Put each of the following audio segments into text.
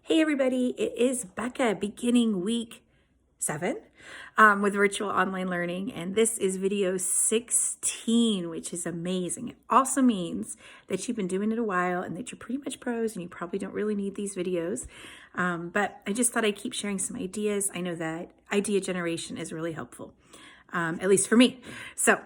Hey everybody, it is Becca beginning week 7 with virtual online learning, and this is video 16, which is amazing. It also means that you've been doing it a while and that you're pretty much pros and you probably don't really need these videos, but I just thought I'd keep sharing some ideas. I know that idea generation is really helpful, at least for me. So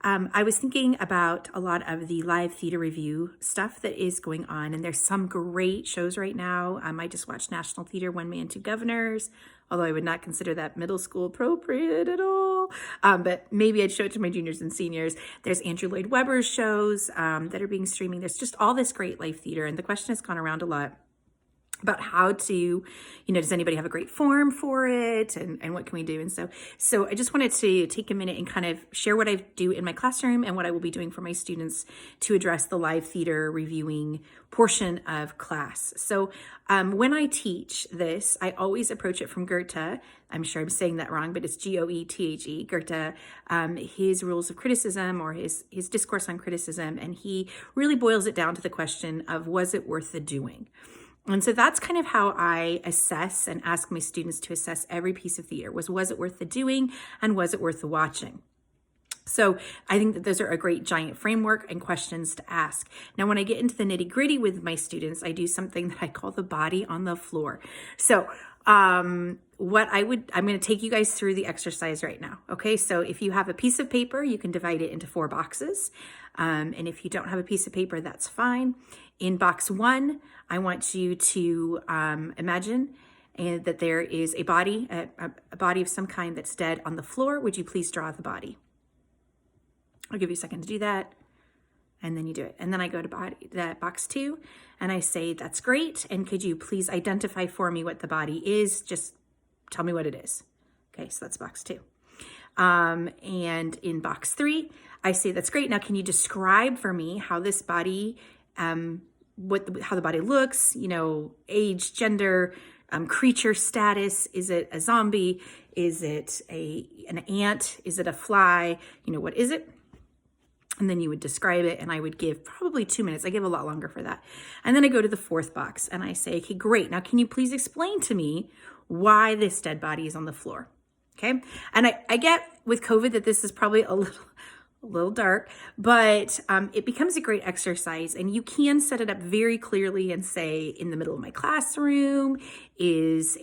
I was thinking about a lot of the live theater review stuff that is going on, and there's some great shows right now. I just watched National Theater, One Man, Two Governors, although I would not consider that middle school appropriate at all, but maybe I'd show it to my juniors and seniors. There's Andrew Lloyd Webber's shows that are being streaming. There's just all this great live theater, and the question has gone around a lot about how to, does anybody have a great form for it, and what can we do? And so I just wanted to take a minute and kind of share what I do in my classroom and what I will be doing for my students to address the live theater reviewing portion of class. So when I teach this, I always approach it from Goethe. I'm sure I'm saying that wrong, but it's Goethe, Goethe, his rules of criticism, or his discourse on criticism, and he really boils it down to the question of, was it worth the doing? And so that's kind of how I assess and ask my students to assess every piece of theater. Was it worth the doing, and was it worth the watching? So I think that those are a great giant framework and questions to ask. Now, when I get into the nitty gritty with my students, I do something that I call the body on the floor. So I'm going to take you guys through the exercise right now. Okay. So if you have a piece of paper, you can divide it into 4 boxes. And if you don't have a piece of paper, that's fine. In box 1, I want you to imagine that there is a body, a body of some kind that's dead on the floor. Would you please draw the body? I'll give you a second to do that. And then you do it. And then I go to box 2 and I say, that's great. And could you please identify for me what the body is? Just tell me what it is. Okay, so that's box 2. And in box 3, I say, that's great. Now, can you describe for me how this body, how the body looks, age, gender, creature status? Is it a zombie? Is it an ant? Is it a fly? What is it? And then you would describe it, and I would give probably 2 minutes. I give a lot longer for that. And then I go to the 4th box and I say, okay, great. Now, can you please explain to me why this dead body is on the floor? Okay. And I get with COVID that this is probably a little dark, but it becomes a great exercise, and you can set it up very clearly and say, in the middle of my classroom is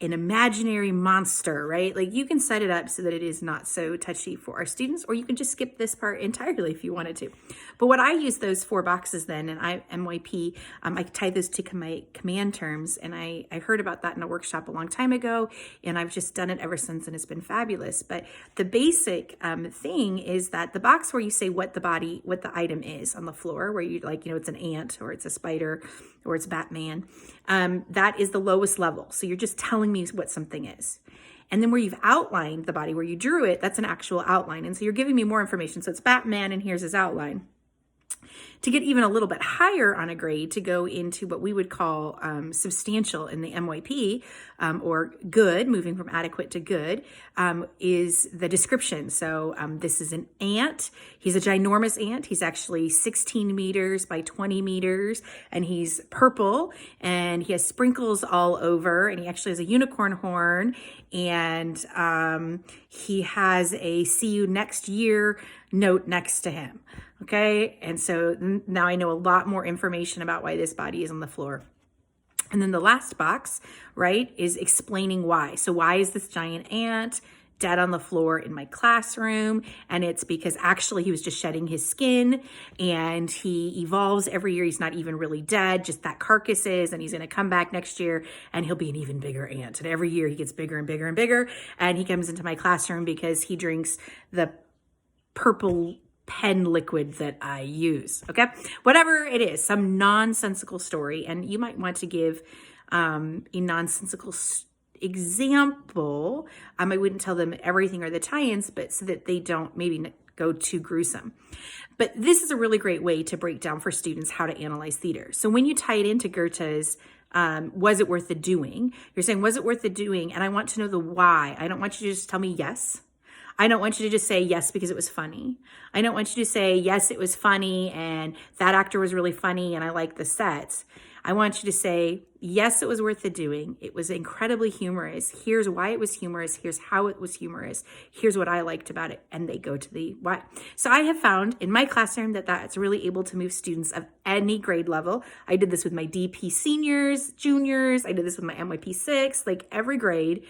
an imaginary monster, right? Like, you can set it up so that it is not so touchy for our students, or you can just skip this part entirely if you wanted to. But what I use those 4 boxes then, and MYP, I tie those to my command terms, and I heard about that in a workshop a long time ago, and I've just done it ever since, and it's been fabulous. But the basic thing is that the box where you say what the item is on the floor, where you it's an ant, or it's a spider, or it's Batman, that is the lowest level. So you're just telling me what something is. And then where you've outlined the body, where you drew it, that's an actual outline. And so you're giving me more information. So it's Batman, and here's his outline. To get even a little bit higher on a grade, to go into what we would call substantial in the MYP, or good, moving from adequate to good, is the description. So this is an ant. He's a ginormous ant. He's actually 16 meters by 20 meters, and he's purple, and he has sprinkles all over, and he actually has a unicorn horn, and he has a see you next year note next to him. Okay, and so now I know a lot more information about why this body is on the floor. And then the last box, right, is explaining why. So why is this giant ant dead on the floor in my classroom? And it's because actually he was just shedding his skin, and he evolves every year. He's not even really dead, just that carcass is, and he's going to come back next year and he'll be an even bigger ant. And every year he gets bigger and bigger and bigger. And he comes into my classroom because he drinks the purple pen liquid that I use. Okay. Whatever it is, some nonsensical story. And you might want to give a nonsensical example. I wouldn't tell them everything or the tie-ins, but so that they don't maybe go too gruesome. But this is a really great way to break down for students how to analyze theater. So when you tie it into Goethe's was it worth the doing? You're saying, was it worth the doing? And I want to know the why. I don't want you to just tell me yes. I don't want you to just say yes because it was funny. I don't want you to say, yes, it was funny and that actor was really funny and I like the sets. I want you to say, yes, it was worth the doing. It was incredibly humorous. Here's why it was humorous. Here's how it was humorous. Here's what I liked about it. And they go to the why. So I have found in my classroom that that's really able to move students of any grade level. I did this with my DP seniors, juniors. I did this with my MYP 6, like every grade.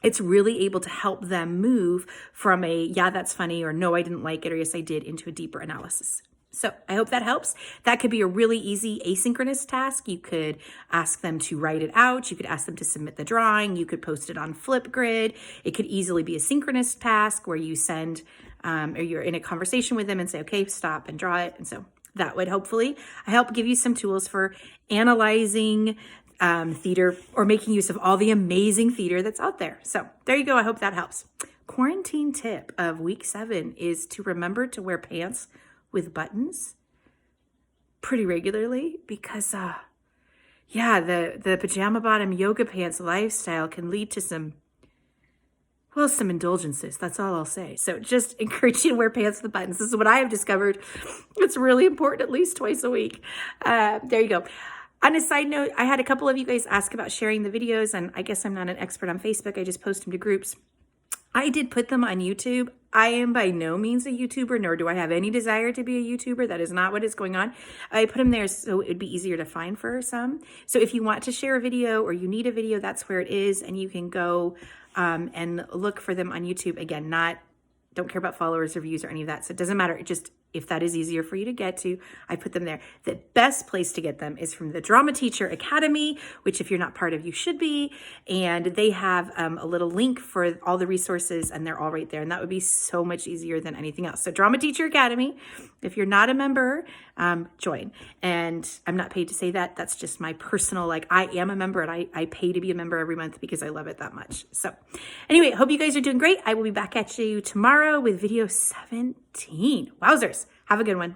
It's really able to help them move from a, yeah, that's funny, or no, I didn't like it, or yes, I did, into a deeper analysis. So I hope that helps. That could be a really easy asynchronous task. You could ask them to write it out. You could ask them to submit the drawing. You could post it on Flipgrid. It could easily be a synchronous task where you send, or you're in a conversation with them and say, okay, stop and draw it. And so that would hopefully help give you some tools for analyzing theater, or making use of all the amazing theater that's out there. So there you go. I hope that helps. Quarantine tip of week 7 is to remember to wear pants with buttons pretty regularly, because the pajama bottom yoga pants lifestyle can lead to some indulgences. That's all I'll say. So just encourage you to wear pants with buttons. This is what I have discovered. It's really important, at least twice a week. There you go. On a side note, I had a couple of you guys ask about sharing the videos, and I guess I'm not an expert on Facebook. I just post them to groups. I did put them on YouTube. I am by no means a YouTuber, nor do I have any desire to be a YouTuber. That is not what is going on. I put them there so it would be easier to find for some. So if you want to share a video or you need a video, that's where it is, and you can go and look for them on YouTube. Again, don't care about followers or views or any of that. So it doesn't matter. It just, if that is easier for you to get to, I put them there. The best place to get them is from the Drama Teacher Academy, which if you're not part of, you should be. And they have a little link for all the resources, and they're all right there. And that would be so much easier than anything else. So Drama Teacher Academy, if you're not a member, join. And I'm not paid to say that. That's just my personal, I am a member, and I pay to be a member every month because I love it that much. So anyway, hope you guys are doing great. I will be back at you tomorrow with video 17. Wowzers. Have a good one.